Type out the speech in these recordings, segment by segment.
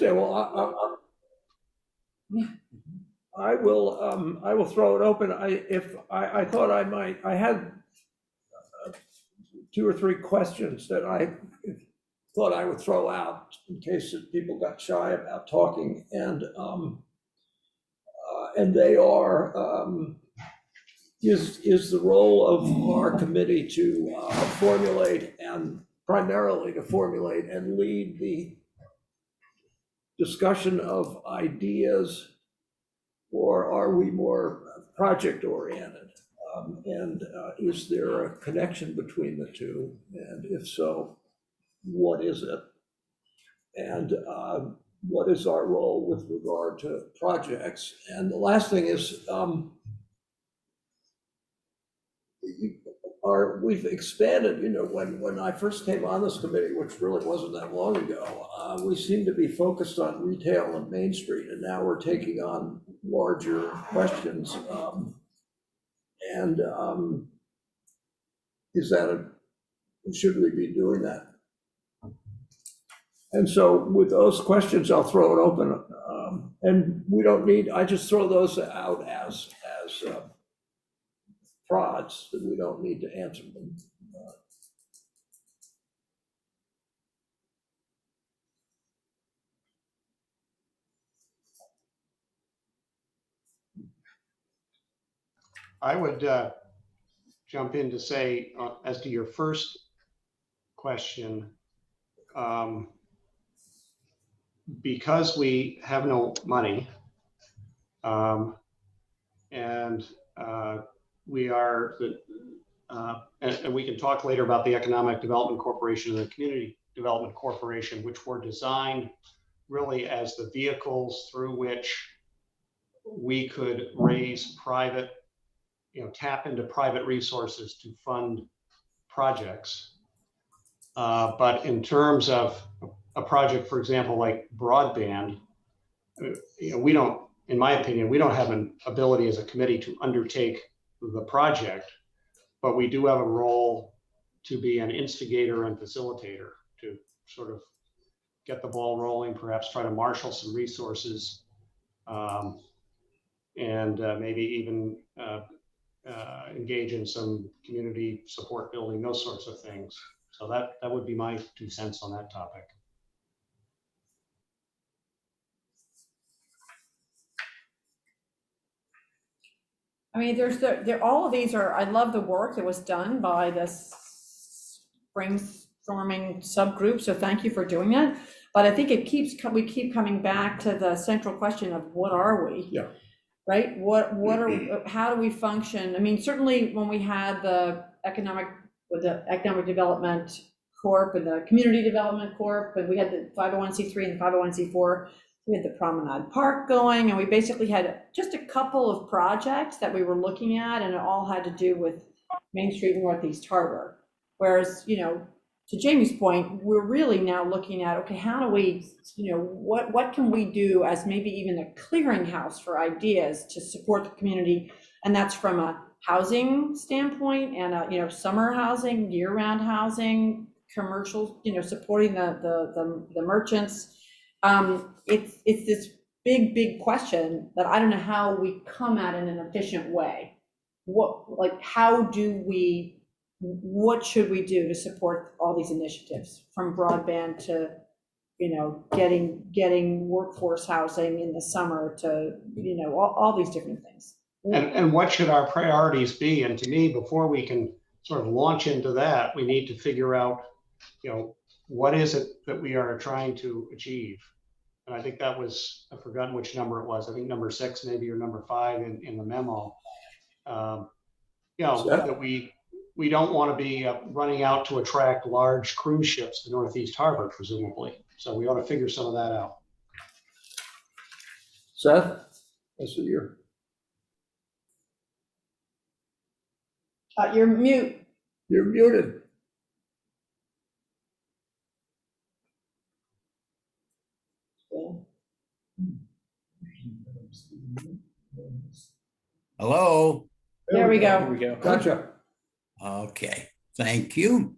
understand. Well, I will throw it open. I thought I had 2 or 3 questions that I thought I would throw out in case that people got shy about talking, and they are, is the role of our committee to formulate and primarily to formulate and lead the discussion of ideas, or are we more project oriented? And is there a connection between the two? And if so, what is it? And what is our role with regard to projects? And the last thing is, we've expanded, when I first came on this committee, which really wasn't that long ago, we seemed to be focused on retail and Main Street, and now we're taking on larger questions. And should we be doing that? And so with those questions, I'll throw it open. And we don't need, I just throw those out as prods, that we don't need to answer them. I would jump in to say, as to your first question, because we have no money, and we are, and we can talk later about the Economic Development Corporation and the Community Development Corporation, which were designed really as the vehicles through which we could raise private, tap into private resources to fund projects. But in terms of a project, for example, like broadband, we don't, in my opinion, we don't have an ability as a committee to undertake the project, but we do have a role to be an instigator and facilitator to sort of get the ball rolling, perhaps try to marshal some resources, and maybe even engage in some community support building, those sorts of things. So that would be my 2 cents on that topic. I mean, all of these are, I love the work that was done by this brainstorming subgroup, so thank you for doing that. But I think we keep coming back to the central question of what are we? Yeah. Right? How do we function? I mean, certainly when we had the Economic Development Corp and the Community Development Corp, and we had the 501c3 and the 501c4, we had the Promenade Park going, and we basically had just a couple of projects that we were looking at, and it all had to do with Main Street and Northeast Harbor. Whereas, to Jamie's point, we're really now looking at, okay, how do we, what can we do as maybe even a clearinghouse for ideas to support the community? And that's from a housing standpoint and summer housing, year-round housing, commercial, supporting the merchants. It's this big question that I don't know how we come at in an efficient way. What should we do to support all these initiatives, from broadband to, getting workforce housing in the summer to, all these different things. And what should our priorities be? And to me, before we can sort of launch into that, we need to figure out, what is it that we are trying to achieve? And I think that was, I've forgotten which number it was. I think number 6, maybe, or number 5 in the memo. That we don't want to be running out to attract large cruise ships to Northeast Harbor, presumably. So we ought to figure some of that out. Seth, that's what you're mute. You're muted. Hello. There we go. There we go. Gotcha. Okay, thank you.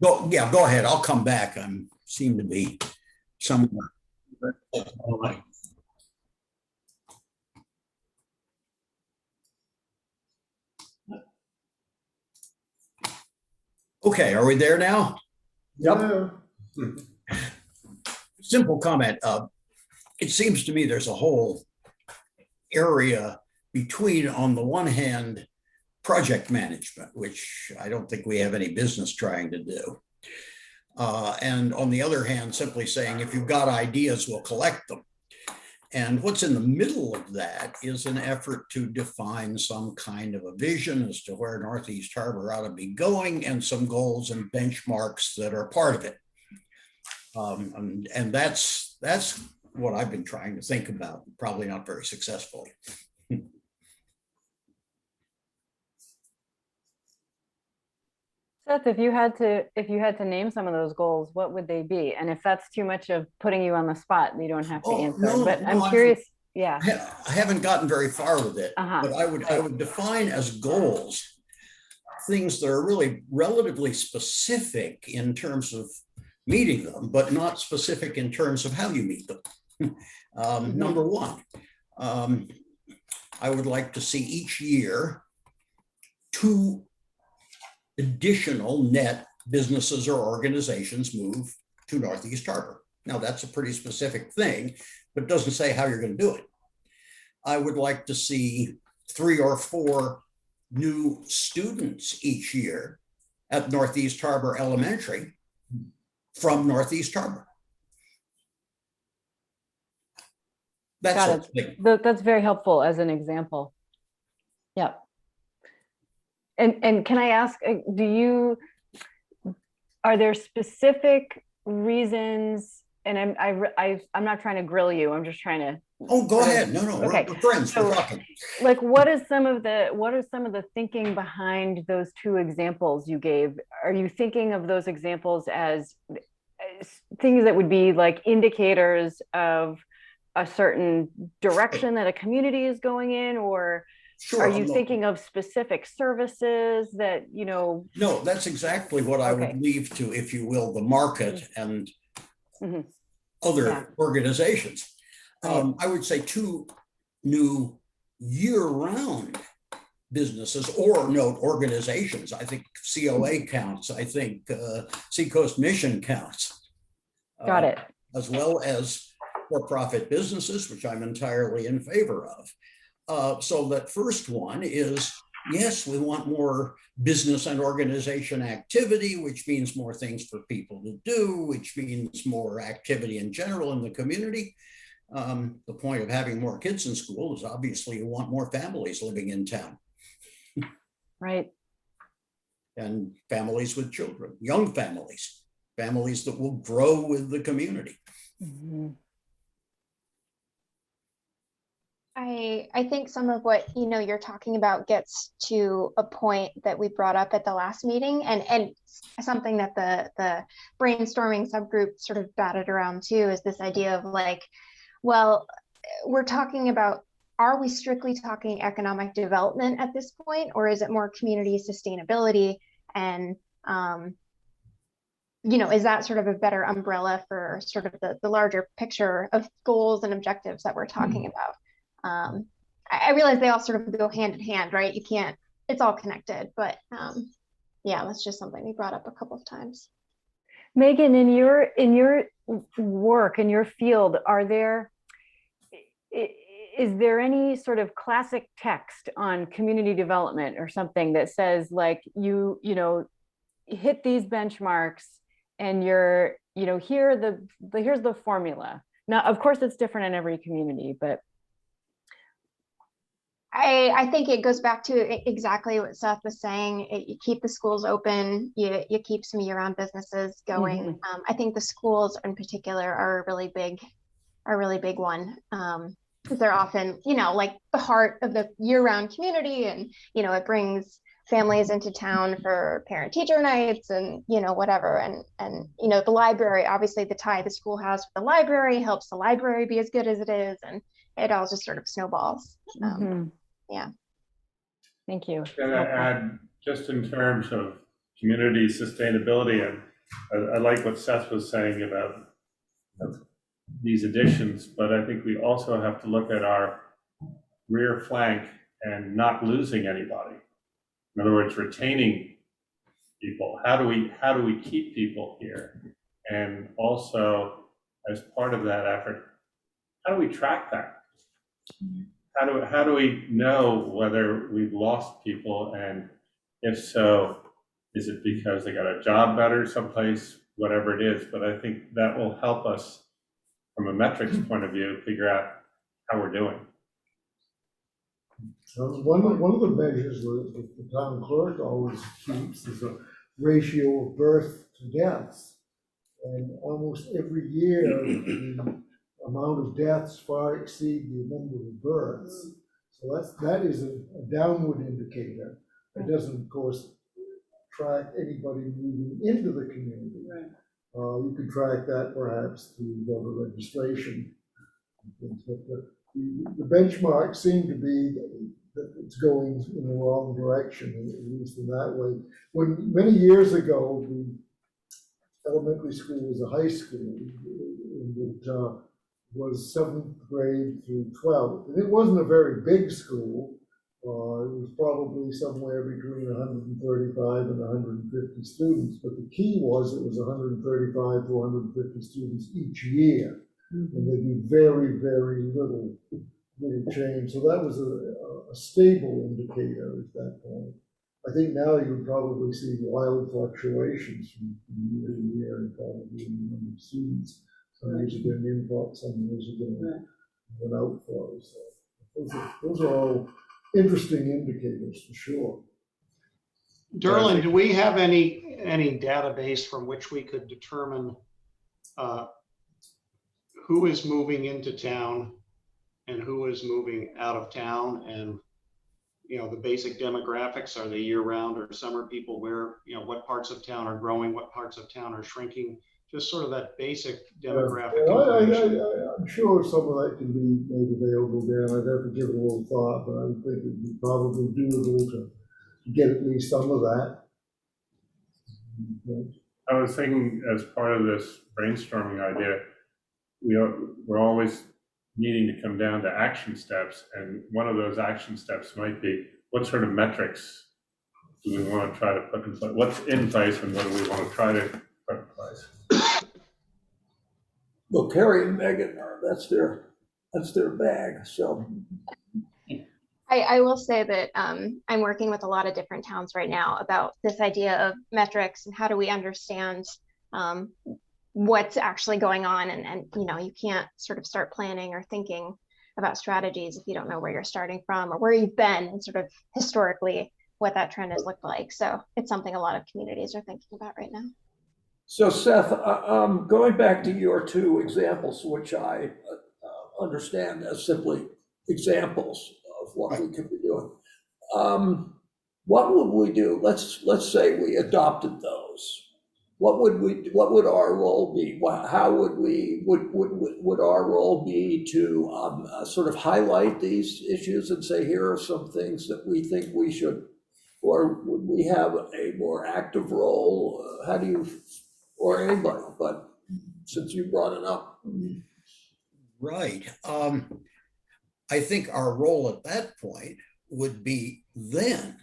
Go ahead. I'll come back. Seem to be somewhere. Okay, are we there now? Yep. Simple comment. It seems to me there's a whole area between, on the one hand, project management, which I don't think we have any business trying to do. And on the other hand, simply saying, if you've got ideas, we'll collect them. And what's in the middle of that is an effort to define some kind of a vision as to where Northeast Harbor ought to be going and some goals and benchmarks that are part of it. And that's what I've been trying to think about, probably not very successfully. Seth, if you had to name some of those goals, what would they be? And if that's too much of putting you on the spot, you don't have to answer. No, but no, I'm curious. Yeah. I haven't gotten very far with it, Uh-huh. but I would define as goals things that are really relatively specific in terms of meeting them, but not specific in terms of how you meet them. Number one, I would like to see each year 2 additional net businesses or organizations move to Northeast Harbor. Now, that's a pretty specific thing, but it doesn't say how you're going to do it. I would like to see 3 or 4 new students each year at Northeast Harbor Elementary from Northeast Harbor. Got it. That's very helpful as an example. Yeah. And can I ask, are there specific reasons, and I'm not trying to grill you, I'm just trying to. Oh, go ahead. No, okay. We're friends, we're talking. Like, what are some of the thinking behind those 2 examples you gave? Are you thinking of those examples as things that would be like indicators of a certain direction that a community is going in, or Sure, are you thinking of specific services that, No, that's exactly what I would leave to, if you will, the market and other organizations. I would say 2 new year-round businesses, or note organizations. I think COA counts. I think Seacoast Mission counts. Got it. As well as for-profit businesses, which I'm entirely in favor of. So that first one is, yes, we want more business and organization activity, which means more things for people to do, which means more activity in general in the community. The point of having more kids in school is obviously you want more families living in town. Right. And families with children, young families that will grow with the community. I think some of what you're talking about gets to a point that we brought up at the last meeting, and something that the brainstorming subgroup sort of batted around too, is this idea of like, well, we're talking about, are we strictly talking economic development at this point, or is it more community sustainability? And is that sort of a better umbrella for sort of the larger picture of goals and objectives that we're talking about? I realize they all sort of go hand in hand, right? You can't, it's all connected, but yeah, that's just something we brought up a couple of times. Megan, in your work, in your field, is there any sort of classic text on community development or something that says like, you hit these benchmarks and here's the formula? Now, of course, it's different in every community, but I think it goes back to exactly what Seth was saying. You keep the schools open, you keep some year-round businesses going. I think the schools in particular are a really big one. Because they're often, like the heart of the year-round community, and it brings families into town for parent-teacher nights and whatever. And the library, obviously the tie the school has with the library helps the library be as good as it is, and it all just sort of snowballs. Yeah. Thank you. I'm going to add, just in terms of community sustainability, I like what Seth was saying about these additions, but I think we also have to look at our rear flank and not losing anybody. In other words, retaining people. How do we keep people here? And also, as part of that effort, how do we track that? How do we know whether we've lost people, and if so, is it because they got a job better someplace, whatever it is? But I think that will help us from a metrics point of view, figure out how we're doing. One of the measures that the town clerk always keeps is a ratio of birth to deaths. And almost every year, the amount of deaths far exceed the number of births. So that is a downward indicator. It doesn't, of course, track anybody moving into the community. Right. You can track that perhaps through voter registration. But the benchmark seemed to be that it's going in the wrong direction, at least in that way. When many years ago, the elementary school was a high school, and it was 7th grade through 12th. And it wasn't a very big school. It was probably somewhere between 135 and 150 students, but the key was it was 135 to 150 students each year, and there'd be very, very little change. So that was a stable indicator at that point. I think now you would probably see wild fluctuations from year to year, and probably in the number of students. Some years you get an influx, some years you get an outflow. So those are all interesting indicators for sure. Derlin, do we have any database from which we could determine who is moving into town and who is moving out of town, and the basic demographics? Are they year-round or summer people? Where what parts of town are growing, what parts of town are shrinking? Just sort of that basic demographic information. I'm sure some of that can be made available there, and I'd have to give it a little thought, but I would think it'd be probably doable to get at least some of that. I was thinking, as part of this brainstorming idea, we're always needing to come down to action steps, and one of those action steps might be, what sort of metrics do we want to try to put in place? What's in place, and what do we want to try to put in place? Well, Carrie and Megan that's their bag. So I will say that I'm working with a lot of different towns right now about this idea of metrics and how do we understand what's actually going on, and you can't sort of start planning or thinking about strategies if you don't know where you're starting from or where you've been and sort of historically what that trend has looked like. So it's something a lot of communities are thinking about right now. So Seth, going back to your two examples, which I understand as simply examples of what we could be doing, what would we do? Let's say we adopted those. What would our role be? How would our role be to sort of highlight these issues and say, here are some things that we think we should, or would we have a more active role? How do you, or anybody, but since you brought it up. Right. I think our role at that point would be then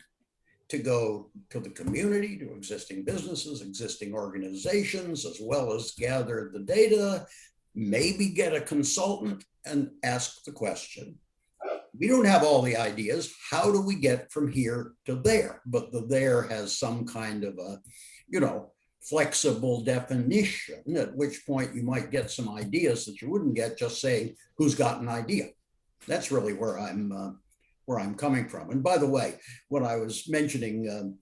to go to the community, to existing businesses, existing organizations, as well as gather the data, maybe get a consultant and ask the question. We don't have all the ideas. How do we get from here to there? But the there has some kind of a, flexible definition, at which point you might get some ideas that you wouldn't get just saying, who's got an idea? That's really where I'm coming from. And by the way, when I was mentioning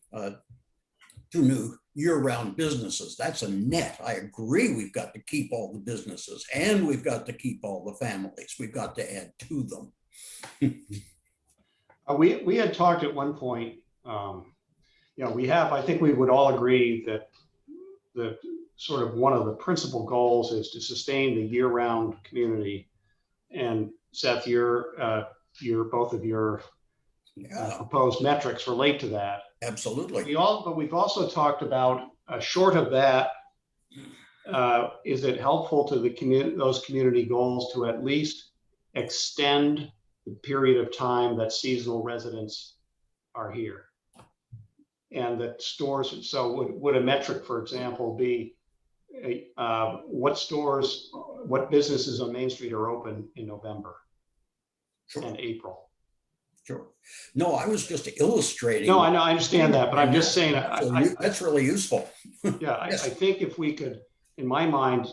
2 new year-round businesses, that's a net. I agree, we've got to keep all the businesses and we've got to keep all the families. We've got to add to them. We had talked at one point, I think we would all agree that the sort of one of the principal goals is to sustain the year-round community. And Seth, both of your proposed metrics relate to that. Absolutely. But we've also talked about, short of that, is it helpful to the those community goals to at least extend the period of time that seasonal residents are here? And that stores, so would a metric, for example, be what businesses on Main Street are open in November and April? Sure. No, I was just illustrating. No, I know, I understand that, but I'm just saying, That's really useful. yeah, Yes. I think if we could, in my mind,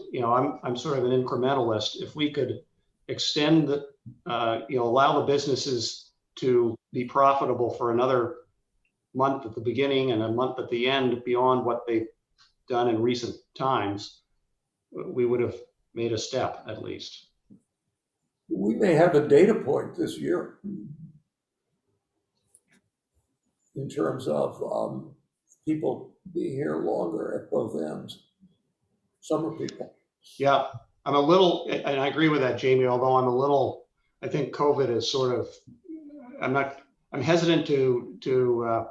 I'm sort of an incrementalist. If we could extend the, allow the businesses to be profitable for another month at the beginning and a month at the end beyond what they've done in recent times, we would have made a step at least. We may have a data point this year in terms of people being here longer at both ends, summer people. Yeah, I'm a little, and I agree with that, Jamie, although I think COVID is sort of, I'm hesitant to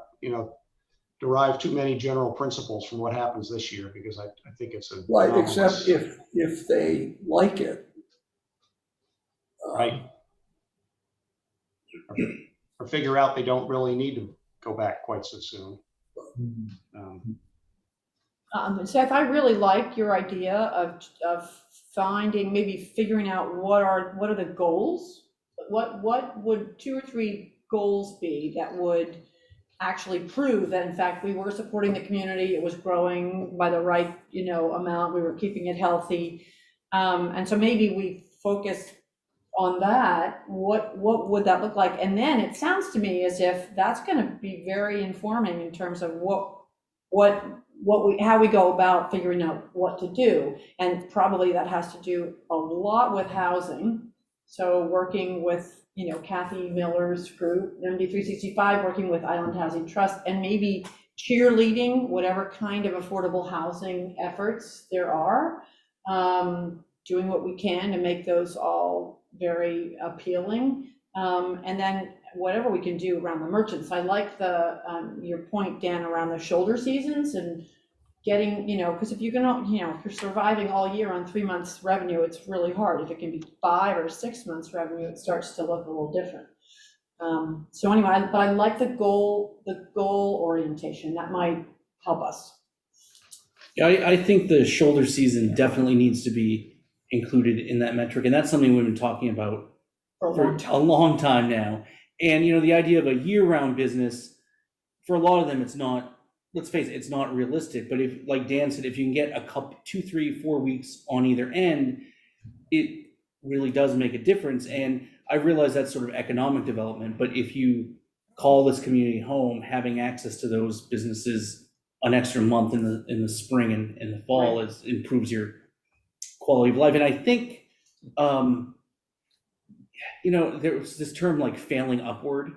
derive too many general principles from what happens this year, because I think it's a. Right, except if they like it. Right. Or figure out they don't really need to go back quite so soon. Seth, I really like your idea of finding, maybe figuring out what are the goals? What would 2 or 3 goals be that would actually prove that in fact we were supporting the community, it was growing by the right, amount, we were keeping it healthy. And so maybe we focus on that, what would that look like? And then it sounds to me as if that's going to be very informing in terms of how we go about figuring out what to do. And probably that has to do a lot with housing. So working with, Kathy Miller's group, MD365, working with Island Housing Trust, and maybe cheerleading whatever kind of affordable housing efforts there are, doing what we can to make those all very appealing. And then whatever we can do around the merchants. I like your point, Dan, around the shoulder seasons and getting, because if you're gonna, if you're surviving all year on 3 months revenue, it's really hard. If it can be 5 or 6 months revenue, it starts to look a little different. So anyway, but I like the goal orientation. That might help us. Yeah, I think the shoulder season definitely needs to be included in that metric, and that's something we've been talking about for a long time now. And the idea of a year-round business, for a lot of them, it's not. Let's face it, it's not realistic. But if, like Dan said, if you can get a couple, 2, 3, 4 weeks on either end, it really does make a difference. And I realize that's sort of economic development, but if you call this community home, having access to those businesses an extra month in the spring and in the fall improves your quality of life. And I think, there's this term like failing upward,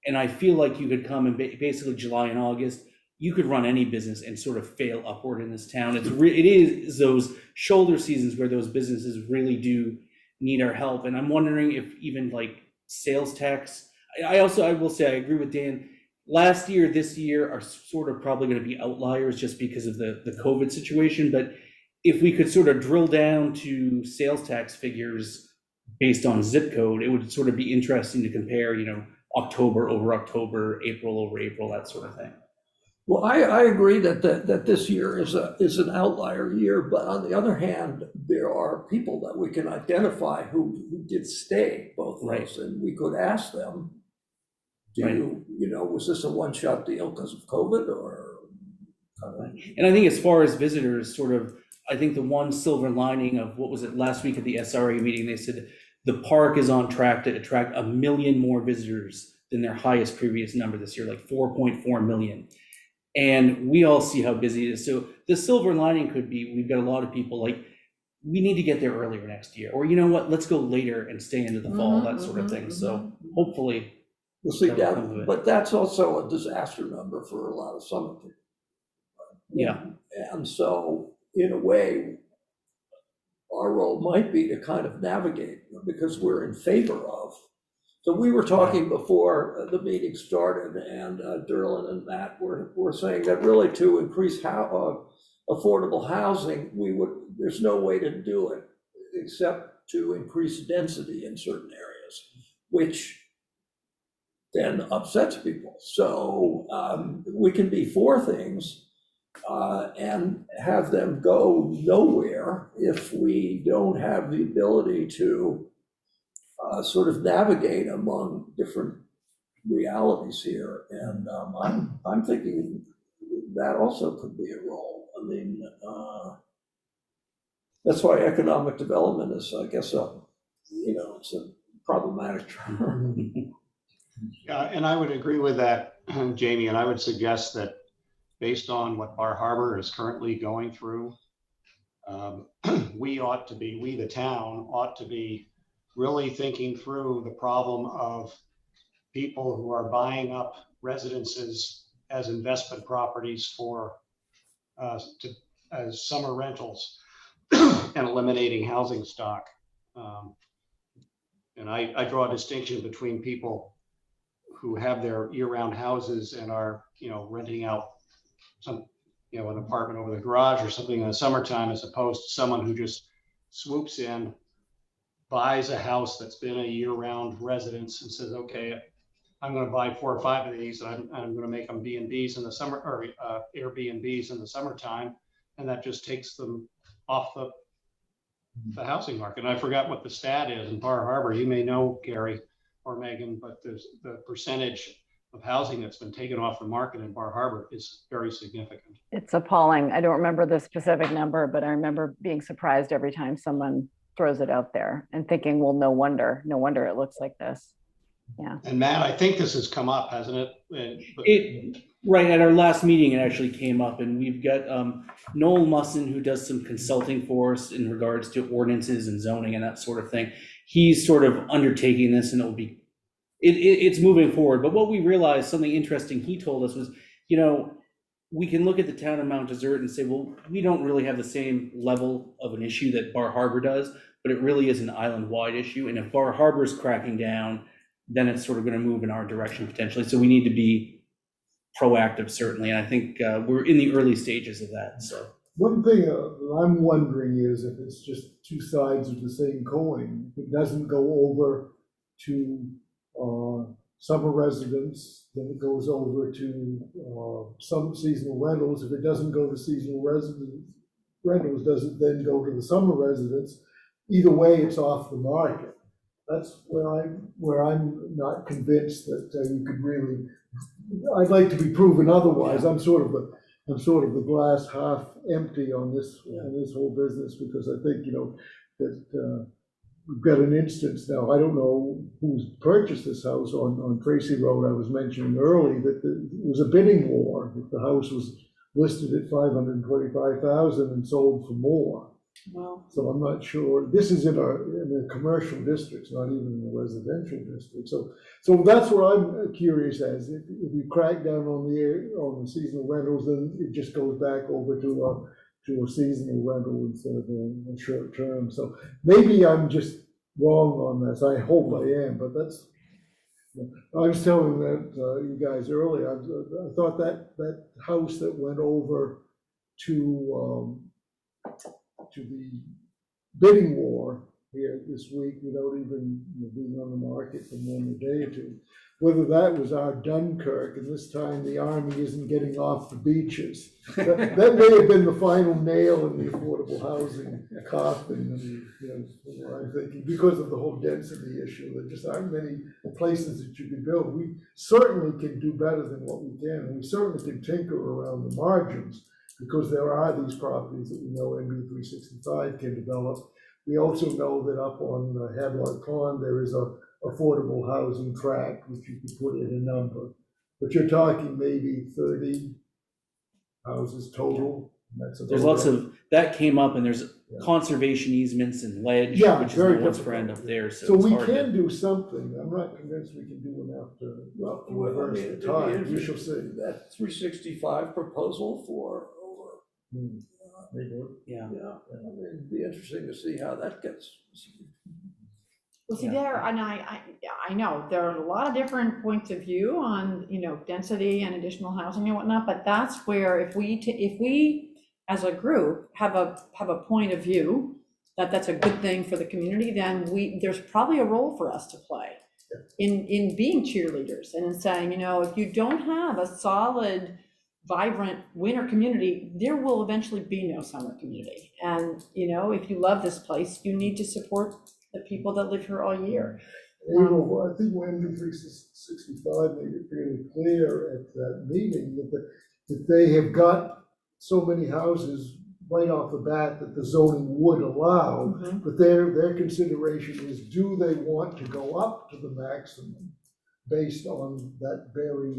and I feel like you could come in basically July and August, you could run any business and sort of fail upward in this town. It is those shoulder seasons where those businesses really do need our help. And I'm wondering if even like sales tax, I will say, I agree with Dan. Last year, this year are sort of probably going to be outliers just because of the COVID situation. But if we could sort of drill down to sales tax figures based on zip code, it would sort of be interesting to compare, October over October, April over April, that sort of thing. Well, I agree that this year is an outlier year, but on the other hand, there are people that we can identify who did stay both ways, and we could ask them, was this a one-shot deal because of COVID or? And I think as far as visitors, I think the one silver lining of what was it last week at the SRA meeting, they said the park is on track to attract 1 million more visitors than their highest previous number this year, like 4.4 million. And we all see how busy it is. So the silver lining could be, we've got a lot of people like, we need to get there earlier next year, or let's go later and stay into the fall, that sort of thing. So hopefully. We'll see that, but that's also a disaster number for a lot of summer people. Yeah. And so in a way, our role might be to kind of navigate because we're in favor of. So we were talking before the meeting started, and Derlin and Matt were saying that really to increase affordable housing, there's no way to do it except to increase density in certain areas, which then upsets people. So we can be for things and have them go nowhere if we don't have the ability to sort of navigate among different realities here. And I'm thinking that also could be a role. I mean, that's why economic development is, I guess, it's a problematic term. Yeah, and I would agree with that, Jamie, and I would suggest that based on what Bar Harbor is currently going through, we, the town, ought to be really thinking through the problem of people who are buying up residences as investment properties as summer rentals and eliminating housing stock. And I draw a distinction between people who have their year-round houses and are, renting out an apartment over the garage or something in the summertime, as opposed to someone who just swoops in, buys a house that's been a year-round residence and says, okay, I'm going to buy 4 or 5 of these, and I'm going to make them B&Bs in the summer, or Airbnbs in the summertime, and that just takes them off the housing market. And I forgot what the stat is in Bar Harbor. You may know, Gary or Megan, but there's the percentage of housing that's been taken off the market in Bar Harbor is very significant. It's appalling. I don't remember the specific number, but I remember being surprised every time someone throws it out there and thinking, well, no wonder it looks like this. Yeah. And Matt, I think this has come up, hasn't it? Right, at our last meeting, it actually came up, and we've got Noel Musson, who does some consulting for us in regards to ordinances and zoning and that sort of thing. He's sort of undertaking this, and it's moving forward. But what we realized, something interesting he told us was, we can look at the town of Mount Desert and say, well, we don't really have the same level of an issue that Bar Harbor does, but it really is an island-wide issue. And if Bar Harbor's cracking down, then it's sort of going to move in our direction potentially. So we need to be proactive, certainly. And I think we're in the early stages of that. So one thing I'm wondering is if it's just two sides of the same coin. If it doesn't go over to summer residents, then it goes over to some seasonal rentals. If it doesn't go to seasonal rentals, does it then go to the summer residents? Either way, it's off the market. That's where I'm not convinced that you could really. I'd like to be proven otherwise. I'm sort of the glass half empty on this whole business, because I think that we've got an instance now. I don't know who's purchased this house on Tracy Road. I was mentioning early that it was a bidding war. The house was listed at $525,000 and sold for more. Wow. So I'm not sure. This is in a commercial district, not even in a residential district. So that's what I'm curious as. If you crack down on the seasonal rentals, then it just goes back over to a seasonal rental instead of a short term. So maybe I'm just wrong on this. I hope I am, but that's. I was telling that you guys earlier. I thought that house that went over to the bidding war here this week without even being on the market for more than a day or two, whether that was our Dunkirk, and this time the army isn't getting off the beaches. That may have been the final nail in the affordable housing coffin, I'm thinking, because of the whole density issue. There just aren't many places that you can build. We certainly can do better than what we can, and we certainly can tinker around the margins, because there are these properties that we know NB 365 can develop. We also know that up on Hadlock Pond, there is a affordable housing tract, which you could put in a number. But you're talking maybe 30 houses total. there's lots of, that came up, and there's conservation easements and ledge, which is no one's friend up there. So we hard can do something. I'm not convinced we can do enough to reverse the time. We shall see. That 365 proposal for Yeah. it'd be interesting to see how that gets. Well, see, Yeah. there, and I know there are a lot of different points of view on, density and additional housing and whatnot, but that's where if we as a group have a point of view that that's a good thing for the community, then there's probably a role for us to play in being cheerleaders and in saying, you know, if you don't have a solid, vibrant winter community, there will eventually be no summer community. And, you know, if you love this place, you need to support the people that live here all year. April, I think when MD365 made it fairly clear at that meeting that they have got so many houses right off the bat that the zoning would allow, Mhm. but their consideration is, do they want to go up to the maximum based on that very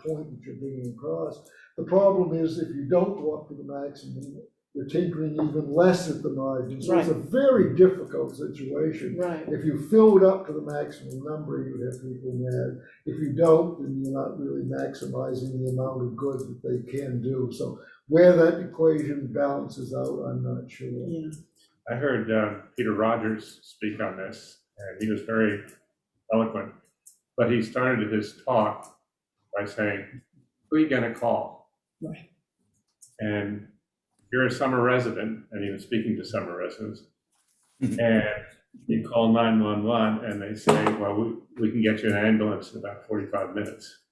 point that you're bringing across? The problem is if you don't go up to the maximum, you're tinkering even less at the margin. So it's a very difficult situation. Right. If you fill it up to the maximum number, you have people mad. If you don't, then you're not really maximizing the amount of good that they can do. So where that equation balances out, I'm not sure. Yeah. I heard Peter Rogers speak on this, and he was very eloquent. But he started his talk by saying, who are you going to call? Right. And you're a summer resident, and he was speaking to summer residents. And you call 911, and they say, well, we can get you an ambulance in about 45 minutes.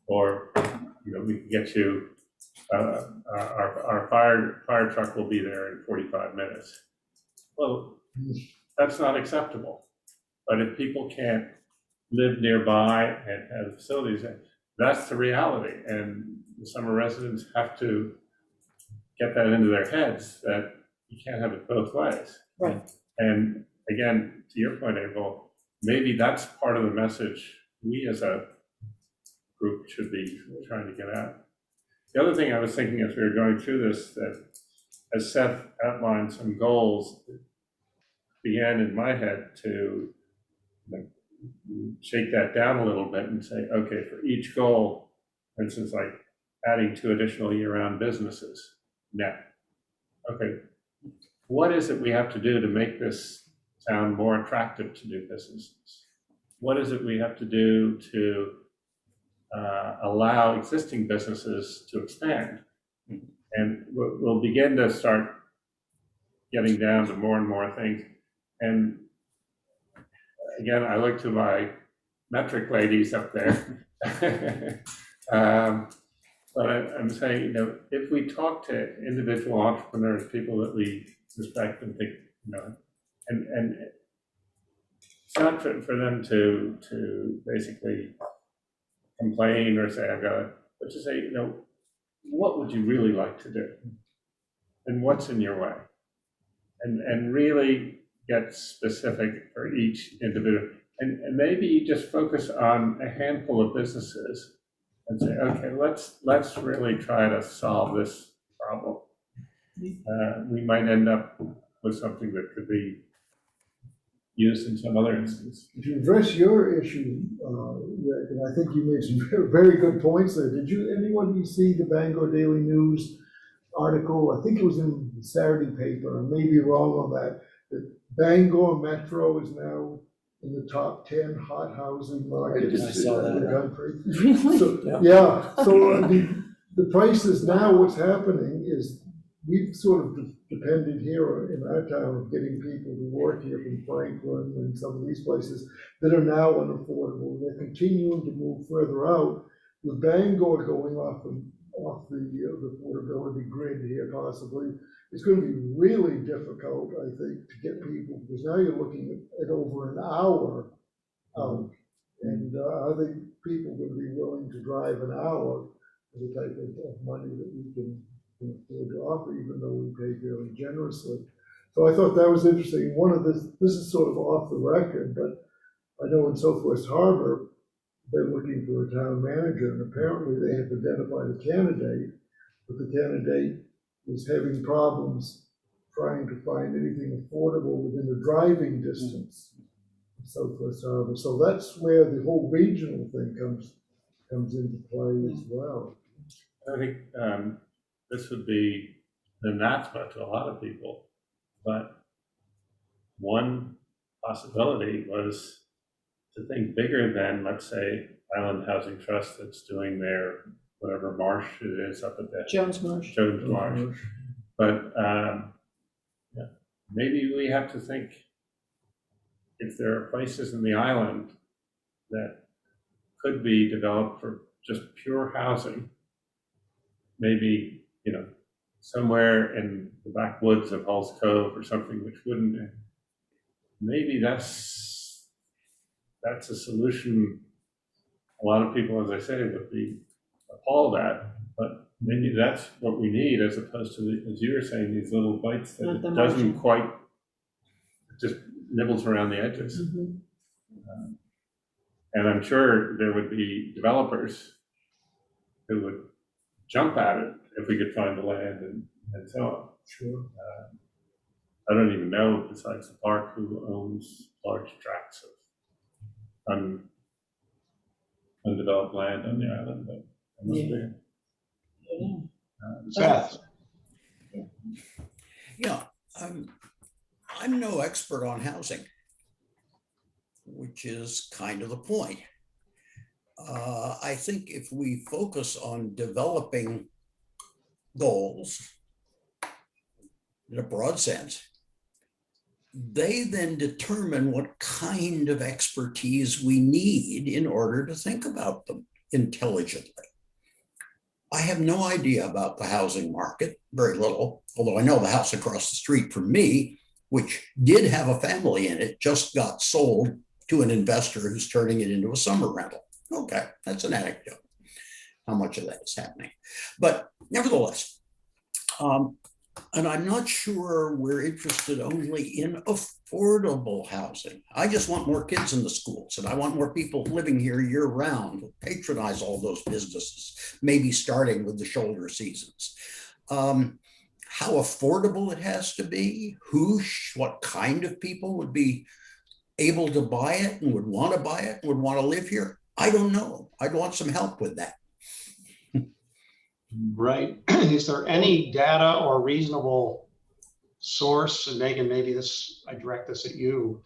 Or, you know, we can get you, our fire truck will be there in 45 minutes. Well, that's not acceptable. But if people can't live nearby and have facilities, that's the reality. And the summer residents have to get that into their heads that you can't have it both ways. Right. And again, to your point, April, maybe that's part of the message we as a group should be trying to get at. The other thing I was thinking as we were going through this, that as Seth outlined some goals, it began in my head to shake that down a little bit and say, okay, for each goal, for instance, like adding 2 additional year-round businesses net. Okay, what is it we have to do to make this town more attractive to new businesses? What is it we have to do to allow existing businesses to expand? And we'll begin to start getting down to more and more things. And again, I look to my metric ladies up there. But I'm saying, you know, if we talk to individual entrepreneurs, people that we respect and think, you know, and it's not for them to basically complain or say, I've got to, but to say, you know, what would you really like to do? And what's in your way? And really get specific for each individual. And maybe you just focus on a handful of businesses and say, okay, let's really try to solve this problem. We might end up with something that could be used in some other instance. To address your issue, Rick, and I think you made some very good points there. Did anyone see the Bangor Daily News article? I think it was in the Saturday paper. I may be wrong on that. That Bangor Metro is now in the top 10 hot housing markets I saw in the that. country. Really? So, yeah, so the prices now, what's happening is we've sort of depended here in our town of getting people to work here from Franklin and some of these places that are now unaffordable. They're continuing to move further out, with Bangor going off the affordability grid here possibly. It's going to be really difficult, I think, to get people, because now you're looking at over an hour out. And I think people would be willing to drive an hour for the type of money that we can afford to offer, even though we pay fairly generously. So I thought that was interesting. One of this is sort of off the record, but I know in Southwest Harbor, they're looking for a town manager, and apparently they have identified a candidate, but the candidate is having problems trying to find anything affordable within the driving distance of Southwest Harbor. So that's where the whole regional thing comes into play as well. I think this would be an anathema to a lot of people, but one possibility was to think bigger than, let's say, Island Housing Trust that's doing their, whatever marsh it is up at the Jones Marsh. Jones Marsh. But yeah, maybe we have to think if there are places in the island that could be developed for just pure housing, maybe, somewhere in the backwoods of Hulls Cove or something, which wouldn't, maybe that's a solution. A lot of people, as I say, would be appalled at, but maybe that's what we need, as opposed to, as you were saying, these little bites that Not the it doesn't margin. quite, it just nibbles around the edges. Mhm. And I'm sure there would be developers who would jump at it if we could find the land and so on. Sure. I don't even know, besides the park, who owns large tracts of undeveloped land on the island, but it must be. Seth, Yeah, I'm no expert on housing, which is kind of the point. I think if we focus on developing goals in a broad sense, they then determine what kind of expertise we need in order to think about them intelligently. I have no idea about the housing market, very little, although I know the house across the street from me, which did have a family in it, just got sold to an investor who's turning it into a summer rental. Okay, that's an anecdote. How much of that is happening? But nevertheless, and I'm not sure we're interested only in affordable housing. I just want more kids in the schools, and I want more people living here year round who patronize all those businesses, maybe starting with the shoulder seasons. How affordable it has to be, what kind of people would be able to buy it and would want to buy it and would want to live here, I don't know. I'd want some help with that. right? Is there any data or reasonable source, and Megan, maybe I direct this at you,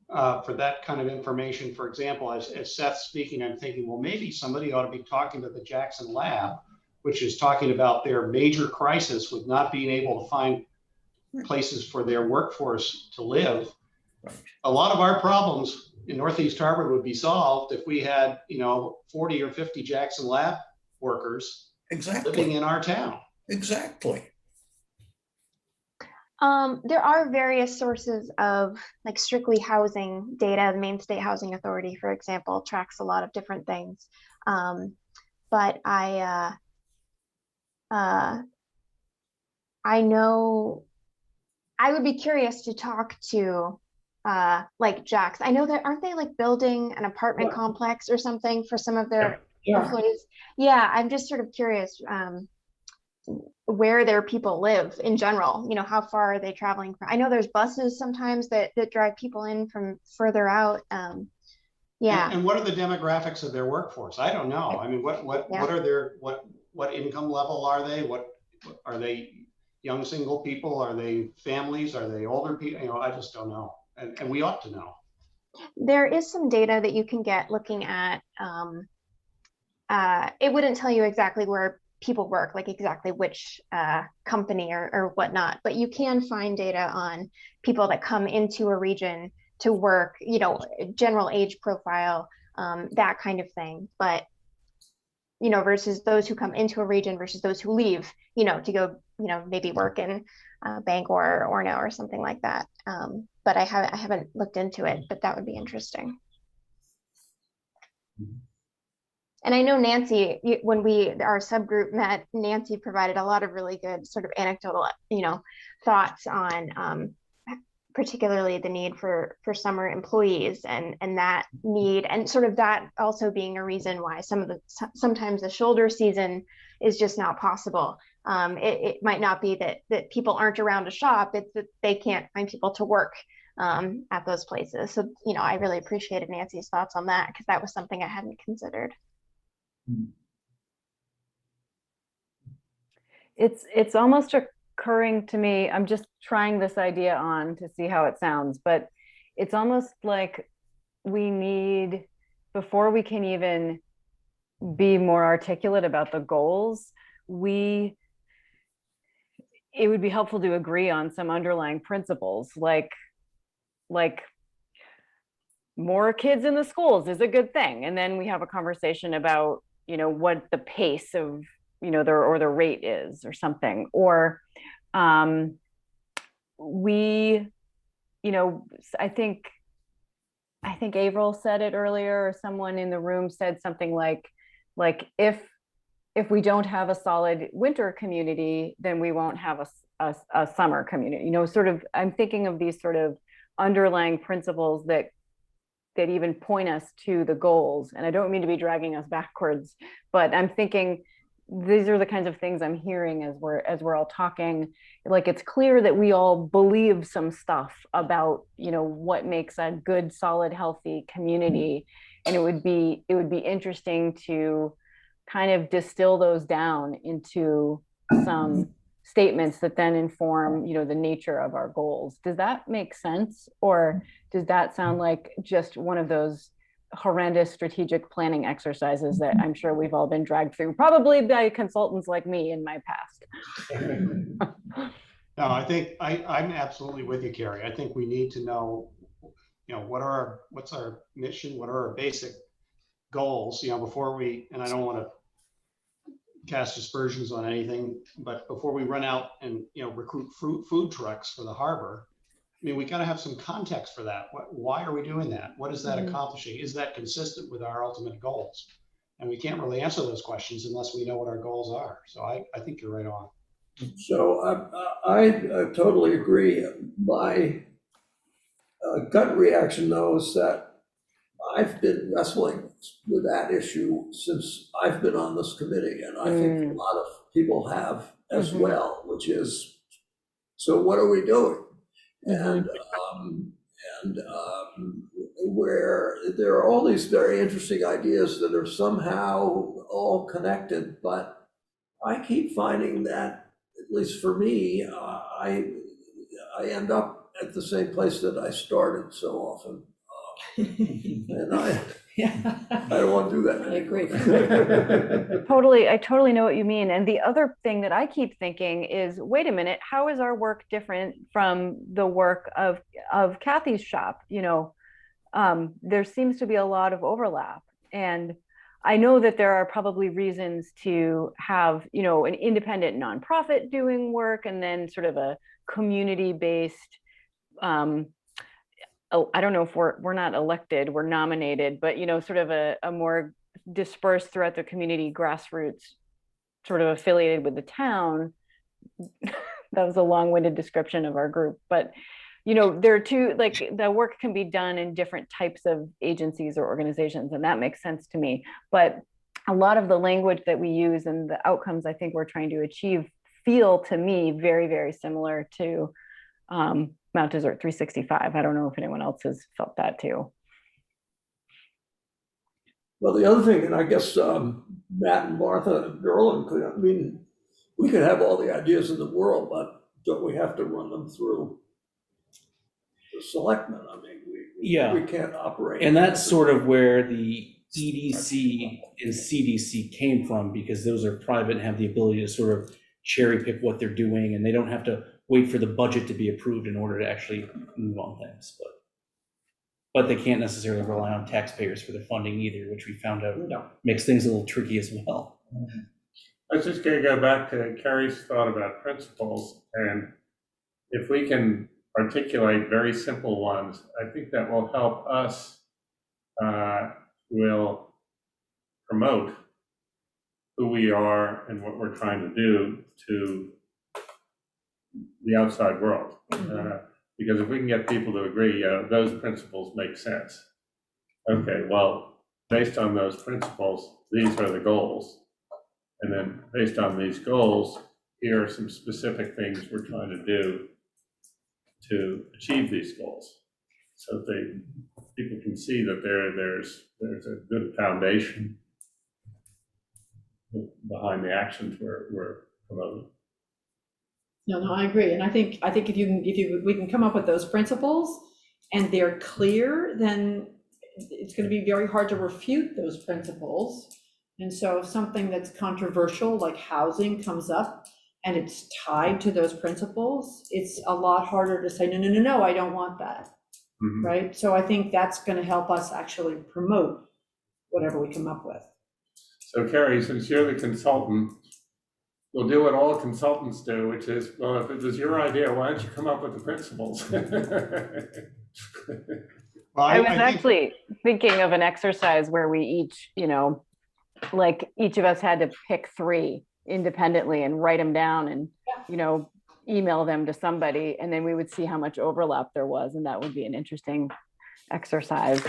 for that kind of information? For example, as Seth's speaking, I'm thinking, well, maybe somebody ought to be talking to the Jackson Lab, which is talking about their major crisis with not being able to find places for their workforce to live. Right. A lot of our problems in Northeast Harvard would be solved if we had, 40 or 50 Jackson Lab workers Exactly. living in our town. Exactly. There are various sources of like strictly housing data. The Maine State Housing Authority, for example, tracks a lot of different things. But I know I would be curious to talk to like Jax. I know that aren't they like building an apartment complex or something for some of their employees? Yeah, I'm just sort of curious where their people live in general. How far are they traveling from? I know there's buses sometimes that drive people in from further out. Yeah. And what are the demographics of their workforce? I don't know. I mean, what are their what income level are they? What are they? Young single people? Are they families? Are they older people? I just don't know. And we ought to know. There is some data that you can get looking at, it wouldn't tell you exactly where people work, like exactly which company or whatnot, but you can find data on people that come into a region to work, general age profile, that kind of thing. But versus those who come into a region versus those who leave, to go, maybe work in Bangor or Orono or something like that. But I haven't looked into it, but that would be interesting. And I know Nancy, when our subgroup met, Nancy provided a lot of really good sort of anecdotal, thoughts on particularly the need for summer employees and that need, and sort of that also being a reason why sometimes the shoulder season is just not possible. It might not be that people aren't around to shop, it's that they can't find people to work at those places. So, I really appreciated Nancy's thoughts on that, because that was something I hadn't considered. It's almost occurring to me, I'm just trying this idea on to see how it sounds, but it's almost like we need, before we can even be more articulate about the goals, we it would be helpful to agree on some underlying principles, like more kids in the schools is a good thing. And then we have a conversation about, what the pace of, the rate is or something. Or we, I think Avril said it earlier, or someone in the room said something like if we don't have a solid winter community, then we won't have a summer community. Sort of, I'm thinking of these sort of underlying principles that even point us to the goals. And I don't mean to be dragging us backwards, but I'm thinking these are the kinds of things I'm hearing as we're all talking. Like, it's clear that we all believe some stuff about, what makes a good, solid, healthy community. And it would be interesting to kind of distill those down into some statements that then inform, the nature of our goals. Does that make sense? Or does that sound like just one of those horrendous strategic planning exercises that I'm sure we've all been dragged through, probably by consultants like me in my past? No, I think I'm absolutely with you, Carrie. I think we need to know, what's our mission? What are our basic goals, before we, and I don't want to cast aspersions on anything, but before we run out and, recruit food trucks for the harbor, I mean, we got to have some context for that. Why are we doing that? What is that accomplishing? Is that consistent with our ultimate goals? And we can't really answer those questions unless we know what our goals are. So I think you're right on. So I totally agree. My gut reaction, though, is that I've been wrestling with that issue since I've been on this committee, and I think a lot of people have as well, which is, so what are we doing? And where there are all these very interesting ideas that are somehow all connected, but I keep finding that, at least for me, I end up at the same place that I started so often. And I don't want to do that. I agree. I totally know what you mean. And the other thing that I keep thinking is, wait a minute, how is our work different from the work of Kathy's shop? There seems to be a lot of overlap. And I know that there are probably reasons to have, an independent nonprofit doing work, and then sort of a community-based, I don't know if we're not elected, we're nominated, but, sort of a more dispersed throughout the community, grassroots, sort of affiliated with the town. That was a long-winded description of our group, but, there are two, like, the work can be done in different types of agencies or organizations, and that makes sense to me. But a lot of the language that we use and the outcomes I think we're trying to achieve feel to me very, very similar to Mount Desert 365. I don't know if anyone else has felt that too. Well, the other thing, and I guess Matt and Martha and Derlin could, I mean, we could have all the ideas in the world, but don't we have to run them through the selectmen? I mean, we can't operate. And that's sort of where the EDC and CDC came from, because those are private and have the ability to sort of cherry pick what they're doing, and they don't have to wait for the budget to be approved in order to actually move on things. But they can't necessarily rely on taxpayers for their funding either, which we found out makes things a little tricky as well. I was just going to go back to Carrie's thought about principles, and if we can articulate very simple ones, I think that will help us, will promote who we are and what we're trying to do to the outside world. Because if we can get people to agree, those principles make sense. Okay, well, based on those principles, these are the goals. And then based on these goals, here are some specific things we're trying to do to achieve these goals. So people can see that there's a good foundation behind the actions we're promoting. No, I agree. And I think if we can come up with those principles and they're clear, then it's going to be very hard to refute those principles. And so if something that's controversial like housing comes up, and it's tied to those principles, it's a lot harder to say, no, no, no, no, I don't want that, Mhm. right? So I think that's going to help us actually promote whatever we come up with. So Carrie, since you're the consultant, we'll do what all consultants do, which is, well, if it was your idea, why don't you come up with the principles? Well, I was think- actually thinking of an exercise where we each, like each of us had to pick 3 independently and write them down and, email them to somebody, and then we would see how much overlap there was, and that would be an interesting exercise.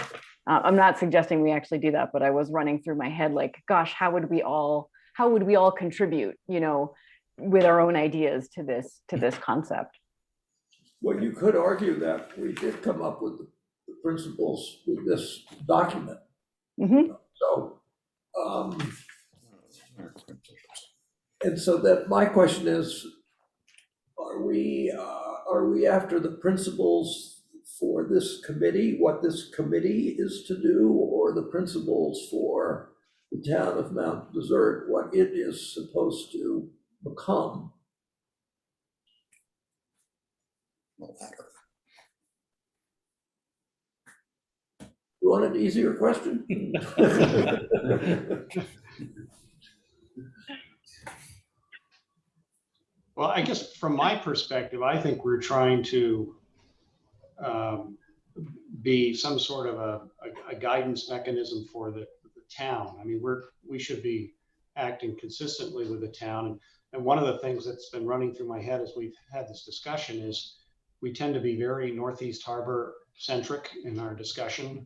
I'm not suggesting we actually do that, but I was running through my head like, gosh, how would we all contribute, with our own ideas to this concept? Well, you could argue that we did come up with the principles with this document. Mhm. So, and so that my question is, are we after the principles for this committee, what this committee is to do, or the principles for the town of Mount Desert, what it is supposed to become? No matter. You want an easier question? Well, I guess from my perspective, I think we're trying to be some sort of a guidance mechanism for the town. I mean, we should be acting consistently with the town. And one of the things that's been running through my head as we've had this discussion is we tend to be very Northeast Harbor centric in our discussion,